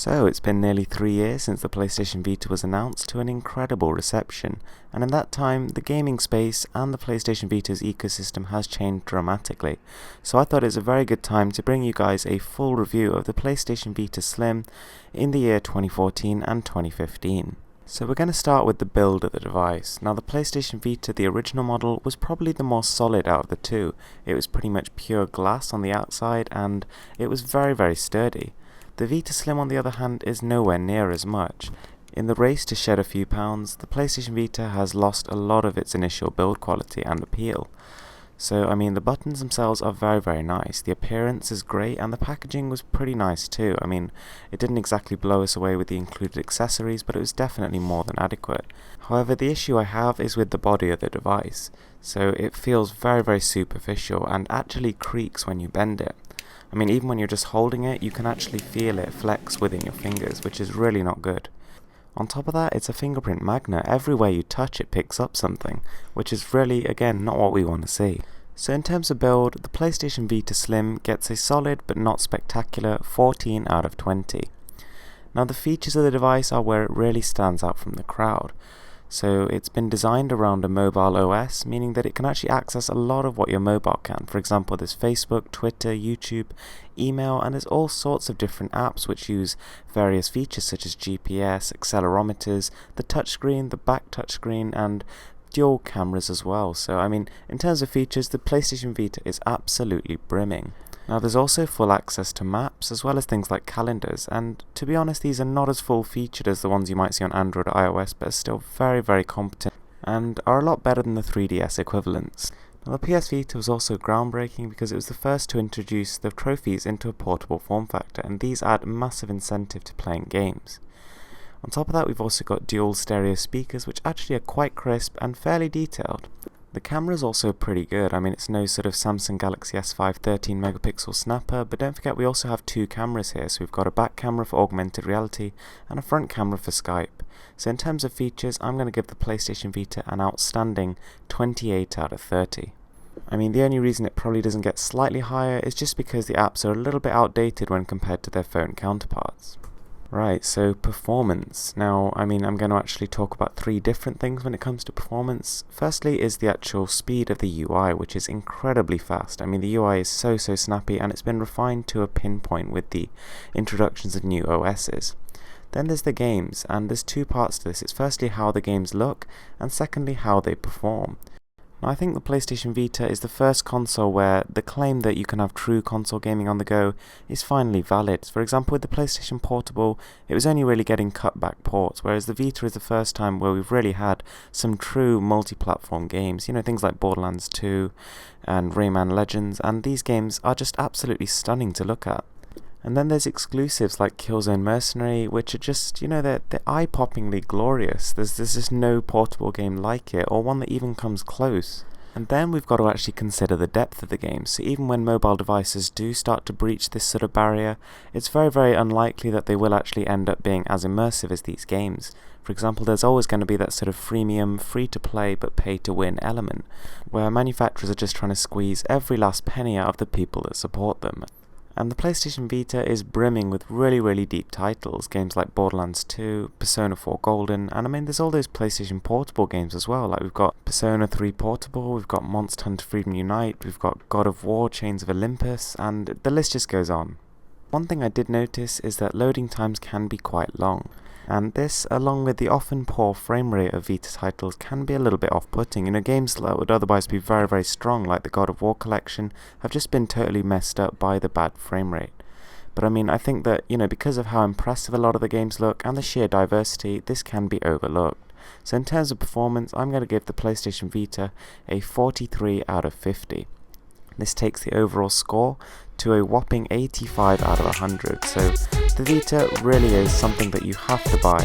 So it's been nearly 3 years since the PlayStation Vita was announced to an incredible reception, and in that time the gaming space and the PlayStation Vita's ecosystem has changed dramatically. So I thought it was a very good time to bring you guys a full review of the PlayStation Vita Slim in the year 2014 and 2015. So we're going to start with the build of the device. Now the PlayStation Vita, the original model, was probably the more solid out of the two. It was pretty much pure glass on the outside and it was very sturdy. The Vita Slim, on the other hand, is nowhere near as much. In the race to shed a few pounds, the PlayStation Vita has lost a lot of its initial build quality and appeal. So, the buttons themselves are very nice, the appearance is great, and the packaging was pretty nice too. It didn't exactly blow us away with the included accessories, but it was definitely more than adequate. However, the issue I have is with the body of the device. So it feels very superficial and actually creaks when you bend it. Even when you're just holding it, you can actually feel it flex within your fingers, which is really not good. On top of that, it's a fingerprint magnet. Everywhere you touch it picks up something, which is really, again, not what we want to see. So in terms of build, the PlayStation Vita Slim gets a solid but not spectacular 14 out of 20. Now the features of the device are where it really stands out from the crowd. So it's been designed around a mobile OS, meaning that it can actually access a lot of what your mobile can. For example, there's Facebook, Twitter, YouTube, email, and there's all sorts of different apps which use various features such as GPS, accelerometers, the touchscreen, the back touchscreen, and dual cameras as well. So in terms of features, the PlayStation Vita is absolutely brimming. Now there's also full access to maps as well as things like calendars, and to be honest, these are not as full featured as the ones you might see on Android or iOS, but are still very competent and are a lot better than the 3DS equivalents. Now the PS Vita was also groundbreaking because it was the first to introduce the trophies into a portable form factor, and these add massive incentive to playing games. On top of that, we've also got dual stereo speakers which actually are quite crisp and fairly detailed. The camera is also pretty good. It's no sort of Samsung Galaxy S5 13 megapixel snapper, but don't forget we also have two cameras here. So we've got a back camera for augmented reality and a front camera for Skype. So in terms of features, I'm going to give the PlayStation Vita an outstanding 28 out of 30. The only reason it probably doesn't get slightly higher is just because the apps are a little bit outdated when compared to their phone counterparts. Right, so performance. Now, I'm going to actually talk about three different things when it comes to performance. Firstly is the actual speed of the UI, which is incredibly fast. The UI is so snappy, and it's been refined to a pinpoint with the introductions of new OSs. Then there's the games, and there's two parts to this. It's firstly how the games look, and secondly how they perform. Now, I think the PlayStation Vita is the first console where the claim that you can have true console gaming on the go is finally valid. For example, with the PlayStation Portable, it was only really getting cut-back ports, whereas the Vita is the first time where we've really had some true multi-platform games. Things like Borderlands 2 and Rayman Legends, and these games are just absolutely stunning to look at. And then there's exclusives like Killzone Mercenary, which are just, they're eye-poppingly glorious. There's just no portable game like it, or one that even comes close. And then we've got to actually consider the depth of the game. So even when mobile devices do start to breach this sort of barrier, it's very unlikely that they will actually end up being as immersive as these games. For example, there's always going to be that sort of freemium, free-to-play but pay-to-win element, where manufacturers are just trying to squeeze every last penny out of the people that support them. And the PlayStation Vita is brimming with really deep titles, games like Borderlands 2, Persona 4 Golden, and there's all those PlayStation Portable games as well, like we've got Persona 3 Portable, we've got Monster Hunter Freedom Unite, we've got God of War, Chains of Olympus, and the list just goes on. One thing I did notice is that loading times can be quite long, and this, along with the often poor frame rate of Vita titles, can be a little bit off-putting. Games that would otherwise be very strong, like the God of War collection, have just been totally messed up by the bad frame rate. But I think that, because of how impressive a lot of the games look and the sheer diversity, this can be overlooked. So in terms of performance, I'm going to give the PlayStation Vita a 43 out of 50. This takes the overall score to a whopping 85 out of 100, so the Vita really is something that you have to buy.